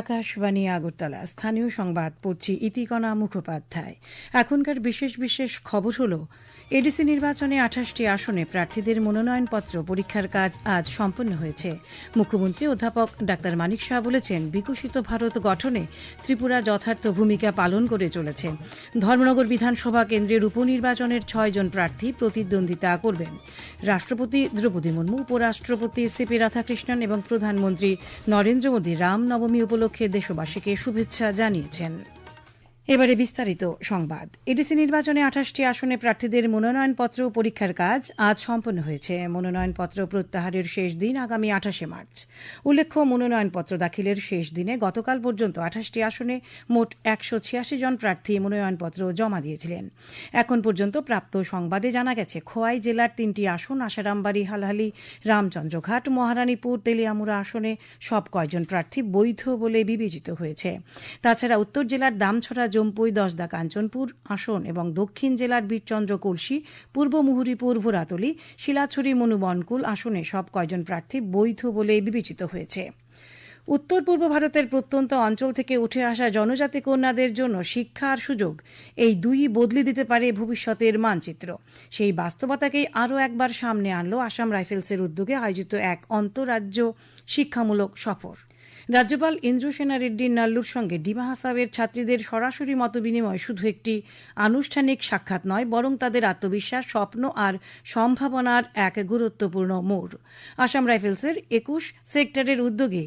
আকাশবাণী আগরতলা স্থানীয় সংবাদ পড়ছি ইতিকণা মুখোপাধ্যায়। এখনকার বিশেষ বিশেষ খবর হল, এডিসি নির্বাচনে ২৮টি আসনে প্রার্থীদের মনোনয়নপত্র পরীক্ষার কাজ আজ সম্পন্ন হয়েছে। মুখ্যমন্ত্রী অধ্যাপক ডাক্তার মানিক সাহা বলেছেন, বিকশিত ভারত গঠনে ত্রিপুরা যথার্থ ভূমিকা পালন করে চলেছে। ধর্মনগর বিধানসভা কেন্দ্রের উপনির্বাচনের ৬ জন প্রার্থী প্রতিদ্বন্দ্বিতা করবেন। রাষ্ট্রপতি দ্রৌপদী মুর্মু, উপরাষ্ট্রপতি সিপি রাধাকৃষ্ণন এবং প্রধানমন্ত্রী নরেন্দ্র মোদী রামনবমী উপলক্ষে দেশবাসীকে শুভেচ্ছা জানিয়েছেন। এবারে বিস্তারিত সংবাদ। এডিসি নির্বাচনে ২৮টি আসনে প্রার্থীদের মনোনয়নপত্র পরীক্ষার কাজ আজ সম্পন্ন হয়েছে। মনোনয়নপত্র প্রত্যাহারের শেষ দিন আগামী ২৮শে মার্চ। উল্লেখ্য, মনোনয়নপত্র দাখিলের শেষ দিনে গতকাল পর্যন্ত ২৮টি আসনে মোট ১৮৬ জন প্রার্থী মনোনয়নপত্র জমা দিয়েছিলেন। এখন পর্যন্ত প্রাপ্ত সংবাদে জানা গেছে, খোয়াই জেলার ৩টি আসন আশারামবাড়ি, হালহালি, রামচন্দ্রঘাট, মহারানীপুর, তেলিয়ামুড়া আসনে সব কয়জন প্রার্থী বৈধ বলে বিবেচিত হয়েছে। তাছাড়া উত্তর জেলার দামছড়া, জম্পুই, দশদা, কাঞ্চনপুর আসন এবং দক্ষিণ জেলার বীরচন্দ্র, কলসি, পূর্ব মুহুরীপুর, ভোরাতলি, শিলাছড়ি, মনুবনকুল আসনে সব কয়জন প্রার্থী বৈধ বলে বিবেচিত হয়েছে। উত্তর পূর্ব ভারতের প্রত্যন্ত অঞ্চল থেকে উঠে আসা জনজাতি কন্যাদের জন্য শিক্ষার সুযোগ, এই দুই বদলে দিতে পারে ভবিষ্যতের মানচিত্র। সেই বাস্তবতাকেই আরও একবার সামনে আনল আসাম রাইফেলসের উদ্যোগে আয়োজিত এক আন্তঃরাজ্য শিক্ষামূলক সফর। রাজ্যপাল ইন্দ্রসেনা রেড্ডি নাল্লুর সঙ্গে ডিমা হাসাওয়ের ছাত্রীদের সরাসরি মতবিনিময় শুধু একটি আনুষ্ঠানিক সাক্ষাৎ নয়, বরং তাদের আত্মবিশ্বাস, স্বপ্ন আর সম্ভাবনার এক গুরুত্বপূর্ণ মোড়। আসাম রাইফেলসের ২১ সেক্টরের উদ্যোগে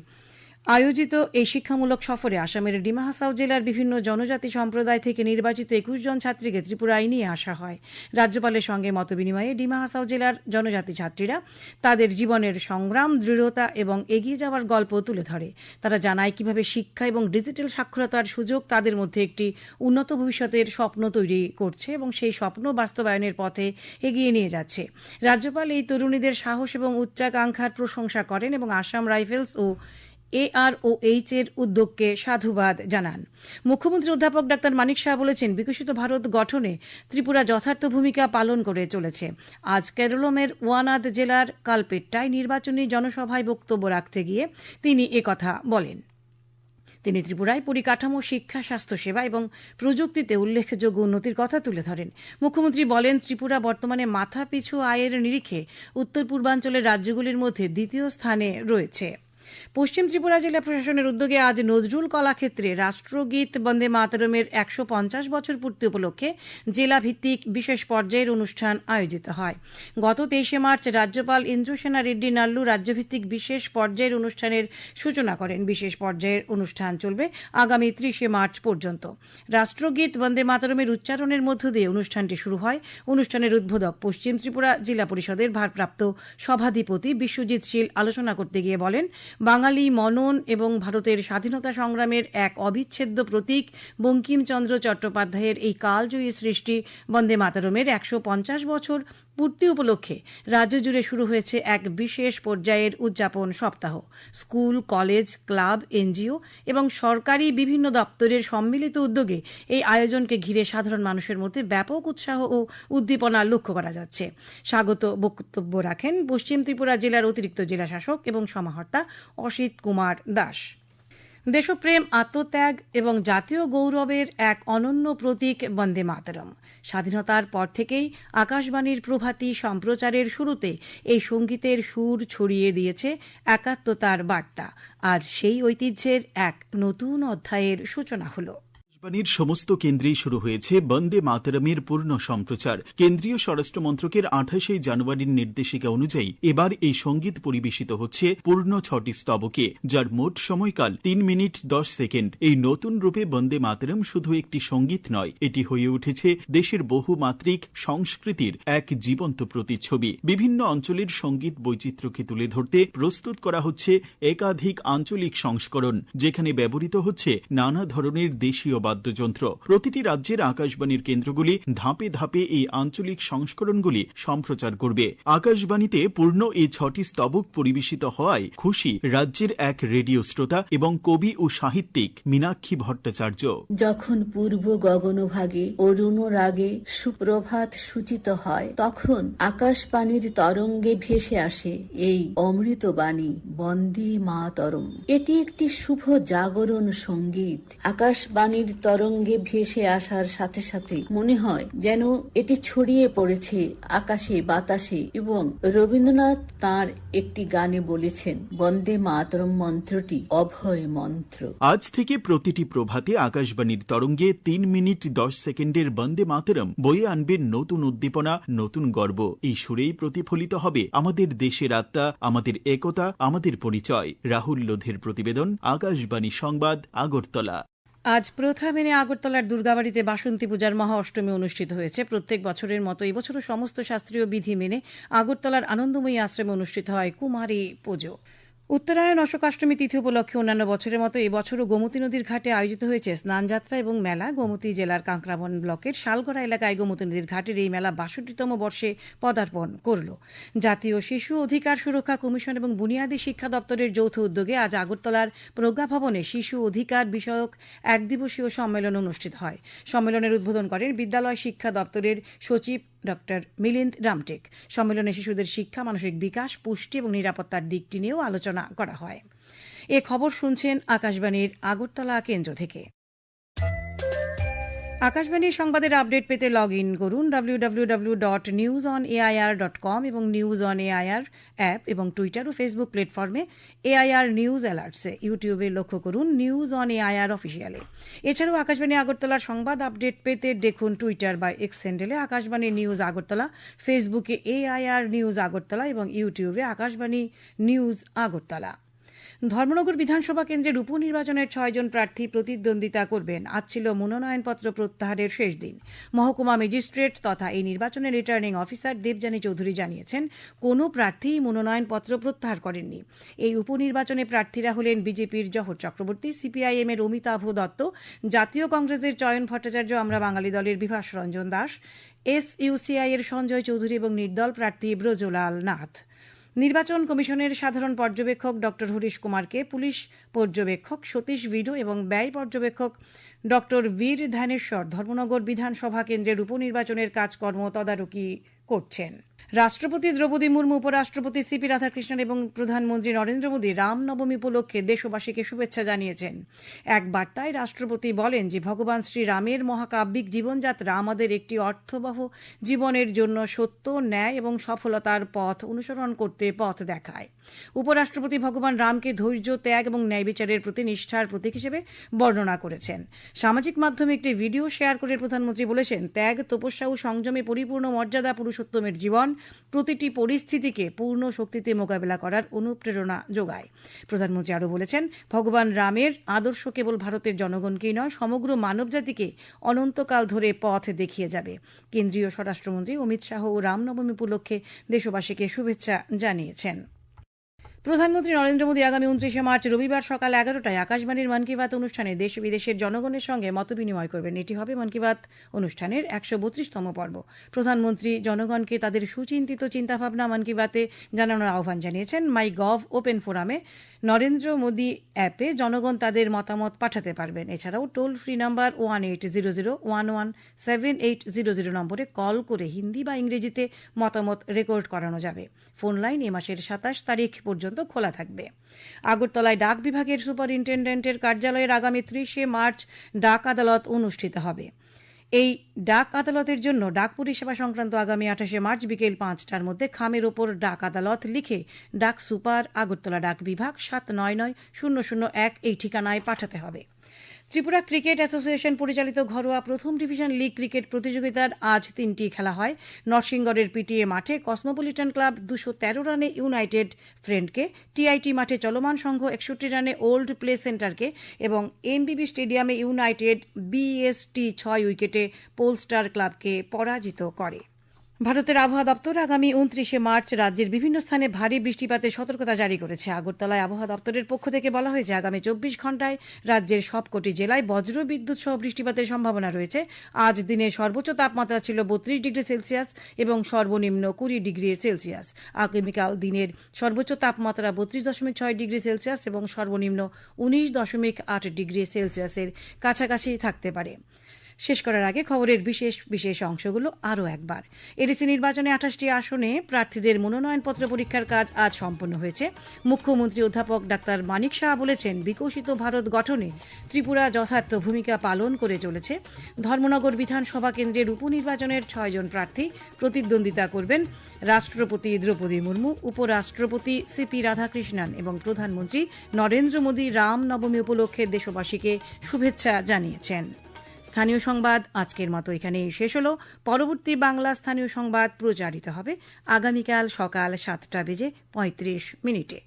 আয়োজিত এই শিক্ষামূলক সফরে আসামের ডিমা হাসাও জেলার বিভিন্ন জনজাতি সম্প্রদায় থেকে নির্বাচিত ২১ জন ছাত্রীকে ত্রিপুরায় নিয়ে আসা হয়। রাজ্যপালের সঙ্গে মতবিনিময়ে ডিমা হাসাও জেলার জনজাতি ছাত্রীরা তাদের জীবনের সংগ্রাম, দৃঢ়তা এবং এগিয়ে যাওয়ার গল্প তুলে ধরে। তারা জানায় কিভাবে শিক্ষা এবং ডিজিটাল সাক্ষরতার সুযোগ তাদের মধ্যে একটি উন্নত ভবিষ্যতের স্বপ্ন তৈরি করছে এবং সেই স্বপ্ন বাস্তবায়নের পথে এগিয়ে নিয়ে যাচ্ছে। রাজ্যপাল এই তরুণীদের সাহস এবং উচ্চাকাঙ্ক্ষার প্রশংসা করেন এবং আসাম রাইফেলস ও AROH এর উদ্যোগকে সাধুবাদ জানান। মুখ্যমন্ত্রী অধ্যাপক ডাক্তার মানিক সাহা বলেছেন, বিকশিত ভারত গঠনে ত্রিপুরা যথার্থ ভূমিকা পালন করে চলেছে। আজ কেরলমের ওয়ানাদ জেলার কালপেট্টায় নির্বাচনী জনসভায় বক্তব্য রাখতে গিয়ে তিনি একথা বলেন। তিনি ত্রিপুরায় পরিকাঠামো, শিক্ষা, স্বাস্থ্যসেবা এবং প্রযুক্তিতে উল্লেখযোগ্য উন্নতির কথা তুলে ধরেন। মুখ্যমন্ত্রী বলেন, ত্রিপুরা বর্তমানে মাথাপিছু আয়ের নিরিখে উত্তর পূর্বাঞ্চলের রাজ্যগুলির মধ্যে দ্বিতীয় স্থানে রয়েছে। পশ্চিম ত্রিপুরা জেলা প্রশাসনের উদ্যোগে আজ নজরুল কলাক্ষেত্রে রাষ্ট্রগীত বন্দে মাতরমের ১৫০ বছর পূর্তি উপলক্ষে জেলাভিত্তিক বিশেষ পর্যায়ের অনুষ্ঠান আয়োজিত হয়। গত ২৩শে মার্চ রাজ্যপাল ইন্দ্রসেনা রেড্ডি নাল্লু রাজ্যভিত্তিক বিশেষ পর্যায়ের অনুষ্ঠানের সূচনা করেন। বিশেষ পর্যায়ের অনুষ্ঠান চলবে আগামী ৩০শে মার্চ পর্যন্ত। রাষ্ট্রগীত বন্দে মাতরমের উচ্চারণের মধ্য দিয়ে অনুষ্ঠানটি শুরু হয়। অনুষ্ঠানের উদ্বোধক পশ্চিম ত্রিপুরা জেলা পরিষদের ভারপ্রাপ্ত সভাধিপতি বিশ্বজিৎ শীল আলোচনা করতে গিয়ে বলেন, বাঙালি মনন এবং ভারতের স্বাধীনতা সংগ্রামের এক অবিচ্ছেদ্য প্রতীক বঙ্কিমচন্দ্র চট্টোপাধ্যায়ের এই কালজয়ী সৃষ্টি বন্দে মাতরমের ১৫০ বছর পূর্তি উপলক্ষে রাজ্য জুড়ে শুরু হয়েছে এক বিশেষ পর্যায়ের উদযাপন সপ্তাহ। স্কুল, কলেজ, ক্লাব, NGO এবং সরকারি বিভিন্ন দপ্তরের সম্মিলিত উদ্যোগে এই আয়োজনকে ঘিরে সাধারণ মানুষের মধ্যে ব্যাপক উৎসাহ ও উদ্দীপনা লক্ষ্য করা যাচ্ছে। স্বাগত বক্তব্য রাখেন পশ্চিম ত্রিপুরা জেলার অতিরিক্ত জেলাশাসক এবং সমাহর্তা অসিত কুমার দাস। দেশপ্রেম, আত্মত্যাগ এবং জাতীয় গৌরবের এক অনন্য প্রতীক বন্দে মাতরম। স্বাধীনতার পর থেকেই আকাশবাণীর প্রভাতী সম্প্রচারের শুরুতে এই সঙ্গীতের সুর ছড়িয়ে দিয়েছে একাত্মতার বার্তা। আজ সেই ঐতিহ্যের এক নতুন অধ্যায়ের সূচনা হলো। আকাশবাণীর সমস্ত কেন্দ্রেই শুরু হয়েছে বন্দে মাতরমের পূর্ণ সম্প্রচার। কেন্দ্রীয় স্বরাষ্ট্র মন্ত্রকের ২৮শে জানুয়ারির নির্দেশিকা অনুযায়ী এবার এই সঙ্গীত পরিবেশিত হচ্ছে পূর্ণ ৬টি স্তবকে, যার মোট সময়কাল ৩ মিনিট ১০ সেকেন্ড। এই নতুন রূপে বন্দে মাতরম শুধু একটি সঙ্গীত নয়, এটি হয়ে উঠেছে দেশের বহুমাত্রিক সংস্কৃতির এক জীবন্ত প্রতিচ্ছবি। বিভিন্ন অঞ্চলের সঙ্গীত বৈচিত্র্যকে তুলে ধরতে প্রস্তুত করা হচ্ছে একাধিক আঞ্চলিক সংস্করণ, যেখানে ব্যবহৃত হচ্ছে নানা ধরনের দেশীয় বাদ্যযন্ত্র। প্রতিটি রাজ্যের আকাশবাণীর কেন্দ্রগুলি ধাপে ধাপে এই আঞ্চলিক সংস্করণগুলি সম্প্রচার করবে। আকাশবাণীতে পূর্ণ এই 6টি স্তবক পরিবেশিত হওয়ায় খুশি রাজ্যের এক রেডিও শ্রোতা এবং কবি ও সাহিত্যিক মীনাক্ষী ভট্টাচার্য। যখন পূর্ব গগনভাগে অরুণ রাগে সুপ্রভাত সূচিত হয়, তখন আকাশবাণীর তরঙ্গে ভেসে আসে এই অমৃতবাণী বন্দে মাতরম। এটি একটি শুভ জাগরণ সঙ্গীত। আকাশবাণীর তরঙ্গে ভেসে আসার সাথে সাথে মনে হয় যেন এটি ছড়িয়ে পড়েছে আকাশে বাতাসে, এবং রবীন্দ্রনাথ তাঁর একটি গানে বলেছেন, বন্দে মাতরম মন্ত্রটি অভয় মন্ত্র। আজ থেকে প্রতিটি প্রভাতে আকাশবাণীর তরঙ্গে 3 মিনিট 10 সেকেন্ডের বন্দে মাতরম বয়ে আনবে নতুন উদ্দীপনা, নতুন গর্ব। এই সুরেই প্রতিফলিত হবে আমাদের দেশের আত্মা, আমাদের একতা, আমাদের পরিচয়। রাহুল লোধের প্রতিবেদন, আকাশবাণী সংবাদ, আগরতলা। আজ প্রথা মেনে আগরতলার দুর্গাবাড়িতে বাসন্তী পূজার মহা অষ্টমী অনুষ্ঠিত হয়েছে। প্রত্যেক বছরের মতো এবছরও সমস্ত শাস্ত্রীয় বিধি মেনে আগরতলার আনন্দময়ী আশ্রমে অনুষ্ঠিত হয় কুমারী পুজো। উত্তরায়ণ অশোকাষ্টমী তিথি উপলক্ষে অন্যান্য বছরের মতো এবছরও গোমতী নদীর ঘাটে আয়োজিত হয়েছে স্নানযাত্রা এবং মেলা। গোমতী জেলার কাঁকড়াবন ব্লকের শালগড়া এলাকায় গোমতী নদীর ঘাটের এই মেলা 62তম বর্ষে পদার্পণ করল। জাতীয় শিশু অধিকার সুরক্ষা কমিশন এবং বুনিয়াদী শিক্ষা দপ্তরের যৌথ উদ্যোগে আজ আগরতলার প্রজ্ঞা ভবনে শিশু অধিকার বিষয়ক একদিবসীয় সম্মেলন অনুষ্ঠিত হয়। সম্মেলনের উদ্বোধন করেন বিদ্যালয় শিক্ষা দপ্তরের সচিব ডক্টর মিলিন্দ রামটেক। সম্মেলনে শিশুদের শিক্ষা, মানসিক বিকাশ, পুষ্টি এবং নিরাপত্তার দিকটি নিয়েও আলোচনা করা হয়। এ খবর শুনছেন আকাশবাণীর আগরতলা কেন্দ্র থেকে। আকাশবাণীর সংবাদের আপডেট পেতে লগ ইন করুন www.newsonair.com এবং নিউজ অন এআইআর অ্যাপ এবং টুইটার ও ফেসবুক প্ল্যাটফর্মে এআইআর নিউজ অ্যালার্টসে। ইউটিউবে লক্ষ্য করুন নিউজ অন এআইআর অফিসিয়ালে। এছাড়াও আকাশবাণী আগরতলার সংবাদ আপডেট পেতে দেখুন টুইটার বা এক্স হ্যান্ডেলে আকাশবাণী নিউজ আগরতলা, ফেসবুকে এআইআর নিউজ আগরতলা এবং ইউটিউবে আকাশবাণী নিউজ আগরতলা। ধর্মনগর বিধানসভা কেন্দ্রের উপনির্বাচনের 6 জন প্রার্থী প্রতিদ্বন্দ্বিতা করবেন। আজ ছিল মনোনয়নপত্র প্রত্যাহারের শেষ দিন। মহকুমা ম্যাজিস্ট্রেট তথা এই নির্বাচনের রিটার্নিং অফিসার দেবযানী চৌধুরী জানিয়েছেন, কোনো প্রার্থী মনোনয়নপত্র প্রত্যাহার করেননি। এই উপনির্বাচনে প্রার্থীরা হলেন বিজেপির জহর চক্রবর্তী, সিপিআইএম এর অমিতাভ দত্ত, জাতীয় কংগ্রেসের চয়ন ভট্টাচার্য, আমরা বাঙালি দলের বিভাস রঞ্জন দাস, এসইউসিআই এর সঞ্জয় চৌধুরী এবং নির্দল প্রার্থী ব্রজলাল নাথ। নির্বাচন কমিশনের সাধারণ পর্যবেক্ষক ড হরিশ কুমারকে পুলিশ পর্যবেক্ষক সতীশ ভিডো এবং ব্যয় পর্যবেক্ষক ড বীর ধ্যানেশ্বর ধর্মনগর বিধানসভা কেন্দ্রের উপনির্বাচনের কাজকর্ম তদারকি করছেন। রাষ্ট্রপতি দ্রৌপদী মুর্মু, উপরাষ্ট্রপতি সিপি রাধাকৃষ্ণন এবং প্রধানমন্ত্রী নরেন্দ্র মোদী রামনবমী উপলক্ষে দেশবাসীকে শুভেচ্ছা জানিয়েছেন। এক বার্তায় রাষ্ট্রপতি বলেন যে ভগবান শ্রীরামের মহাকাব্যিক জীবনযাত্রা আমাদের একটি অর্থবহ জীবনের জন্য সত্য, ন্যায় এবং সফলতার পথ অনুসরণ করতে পথ দেখায়। উপরাষ্ট্রপতি ভগবান রামকে ধৈর্য, ত্যাগ এবং ন্যায় বিচারের প্রতি নিষ্ঠার প্রতীক হিসেবে বর্ণনা করেছেন। সামাজিক মাধ্যমে একটি ভিডিও শেয়ার করে প্রধানমন্ত্রী বলেছেন, ত্যাগ, তপস্যা ও সংযমে পরিপূর্ণ মর্যাদা পুরুষোত্তমের জীবন প্রতিটি পরিস্থিতিকে পূর্ণ শক্তিতে মোকাবিলা করার অনুপ্রেরণা যোগায়। প্রধানমন্ত্রী আরও বলেছেন, ভগবান রামের আদর্শ কেবল ভারতের জনগণকেই নয়, সমগ্র মানবজাতিকে অনন্তকাল ধরে পথ দেখিয়ে যাবে। কেন্দ্রীয় স্বরাষ্ট্রমন্ত্রী অমিত শাহ ও রামনবমী উপলক্ষে দেশবাসীকে শুভেচ্ছা জানিয়েছেন। প্রধানমন্ত্রী নরেন্দ্র মোদী আগামী 29শে মার্চ রবিবার সকাল 11টায় আকাশবাণীর মন কি বাত অনুষ্ঠানে দেশ বিদেশের জনগণের সঙ্গে মতবিনিময় করবেন। এটি হবে মন কি বাত অনুষ্ঠানের 132তম পর্ব। প্রধানমন্ত্রী জনগণকে তাদের সুচিন্তিত চিন্তাভাবনা মন কি বাতে জানানোর আহ্বান জানিয়েছেন। মাই গভ ওপেন ফোরামে, নরেন্দ্র মোদী অ্যাপে জনগণ তাদের মতামত পাঠাতে পারবেন। এছাড়াও টোল ফ্রি নাম্বার 1800117800 নম্বরে কল করে হিন্দি বা ইংরেজিতে মতামত রেকর্ড করানো যাবে। ফোন লাইন এ মাসের 27 তারিখ পর্যন্ত খোলা থাকবে। আগরতলায় ডাক বিভাগের সুপারিনটেন্ডেন্টের কার্যালয়ের আগামী 30শে মার্চ ডাক আদালত অনুষ্ঠিত হবে। এই ডাক আদালতের জন্য ডাক পরিষেবা সংক্রান্ত আগামী 28শে মার্চ বিকেল 5টার মধ্যে খামের ওপর ডাক আদালত লিখে ডাক সুপার, আগরতলা ডাক বিভাগ, 799001 এই ঠিকানায় পাঠাতে হবে। ত্রিপুরা ক্রিকেট অ্যাসোসিয়েশন পরিচালিত ঘরোয়া প্রথম ডিভিশন লিগ ক্রিকেট প্রতিযোগিতার আজ 3টি খেলা হয়। নরসিংগড়ের পিটিএ মাঠে কসমোপলিটন ক্লাব 213 রানে ইউনাইটেড ফ্রেন্ডকে, টিআইটি মাঠে চলমান সংঘ 61 রানে ওল্ড প্লে সেন্টারকে এবং এমবিবি স্টেডিয়ামে ইউনাইটেড বিএসটি 6 উইকেটে পোলস্টার ক্লাবকে পরাজিত করে। ভারতের আবহাওয়া দপ্তর আগামী 29শে মার্চ রাজ্যের বিভিন্ন স্থানে ভারী বৃষ্টিপাতের সতর্কতা জারি করেছে। আগরতলায় আবহাওয়া দপ্তরের পক্ষ থেকে বলা হয়েছে, আগামী 24 ঘণ্টায় রাজ্যের সবকটি জেলায় বজ্র বিদ্যুৎ সহ বৃষ্টিপাতের সম্ভাবনা রয়েছে। আজ দিনের সর্বোচ্চ তাপমাত্রা ছিল 32 ডিগ্রি সেলসিয়াস এবং সর্বনিম্ন 20 ডিগ্রি সেলসিয়াস। আগামীকাল দিনের সর্বোচ্চ তাপমাত্রা 32.6 ডিগ্রি সেলসিয়াস এবং সর্বনিম্ন 19.8 ডিগ্রি সেলসিয়াসের কাছাকাছি থাকতে পারে। শেষ করার আগে খবরের বিশেষ অংশগুলো আরও একবার। এডিসি নির্বাচনে 28টি আসনে প্রার্থীদের মনোনয়নপত্র পরীক্ষার কাজ আজ সম্পন্ন হয়েছে। মুখ্যমন্ত্রী অধ্যাপক ডাক্তার মানিক সাহা বলেছেন, বিকশিত ভারত গঠনে ত্রিপুরা যথার্থ ভূমিকা পালন করে চলেছে। ধর্মনগর বিধানসভা কেন্দ্রের উপনির্বাচনের 6 জন প্রার্থী প্রতিদ্বন্দ্বিতা করবেন। রাষ্ট্রপতি দ্রৌপদী মুর্মু, উপরাষ্ট্রপতি সিপি রাধাকৃষ্ণন এবং প্রধানমন্ত্রী নরেন্দ্র মোদী রামনবমী উপলক্ষে দেশবাসীকে শুভেচ্ছা জানিয়েছেন। স্থানীয় সংবাদ আজকের মতো এখানেই শেষ হলো। পরবর্তী বাংলা স্থানীয় সংবাদ প্রচারিত হবে আগামীকাল সকাল 7:35 মিনিটে।